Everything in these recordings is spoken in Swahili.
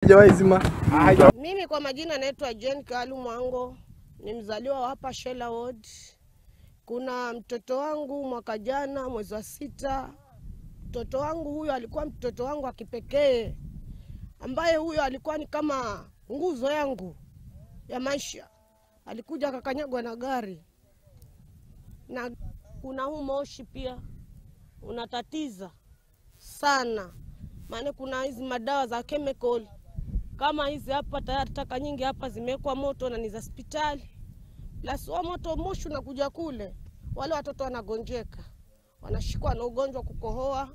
Haijawahi zima. Mimi kwa majina naitwa Jane Kalu Mwango, ni mzaliwa hapa Shela Ward. Kuna mtoto wangu mwaka jana mwezi wa 6. Mtoto wangu huyo alikuwa mtoto wangu wa kipekee, ambaye huyo alikuwa ni kama nguzo yangu ya maisha. Alikuja akakanyagwa na gari. Na kuna huu moshi pia unatatiza sana. Maana kuna hizi madawa za chemical kama hizi hapa, tayari taka nyingi hapa zimewekwa moto na ni za hospitali. Plus wa moto moshi unakuja kule, wale watoto wanagonjeka, wanashikwa na ugonjwa kukohoa.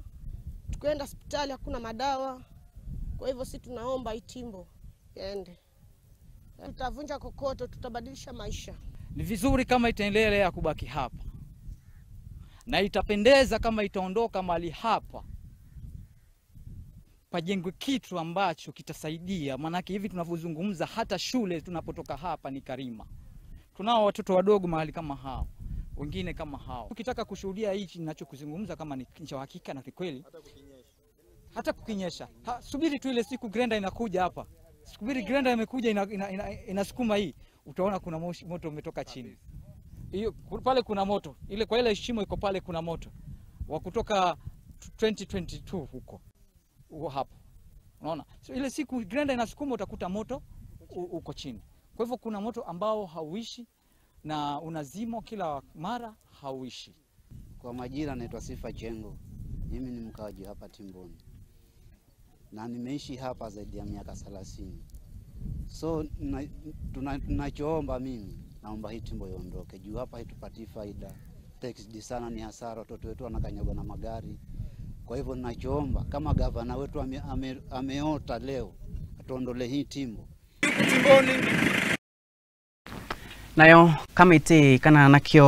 Tukienda hospitali hakuna madawa. Kwa hivyo sisi tunaomba hii timbo yaende. Tutavunja kokoto, tutabadilisha maisha. Ni vizuri kama itaendelea kubaki hapa, na itapendeza kama itaondoka mali hapa, pajengwe kitu ambacho kitasaidia. Manake hivi tunavyozungumza, hata shule tunapotoka hapa ni Karima. Tunao watoto wadogo mahali kama hao, wengine kama hao. Ukitaka kushuhudia hichi ninachokuzungumza kama ni cha hakika na kweli, hata kukinyesha, subiri tu ile siku grenda inakuja hapa. Subiri grenda imekuja inasukuma hii, utaona kuna moto umetoka chini. Hiyo pale kuna moto. Ile kwa ile shimo iko pale kuna moto. Wa kutoka 2022 huko hapo. Unaona? So ile siku grenda inasukuma utakuta moto uko chini. Kwa hivyo kuna moto ambao hauishi na unazimo kila mara, hauishi. Kwa majina naitwa Sifa Jengo. Mimi ni mkaaji hapa Timboni. Na nimeishi hapa zaidi ya miaka 30. So tunachoomba, mimi naomba hii timbo iondoke. Juu hapa hitupati faida. Taxi sana ni hasara, watoto wetu wanakanyagwa na magari. Kwa hivyo ninachoomba kama gavana wetu ameota leo, atuondole hii timbo. Nayo kamiti kana nakio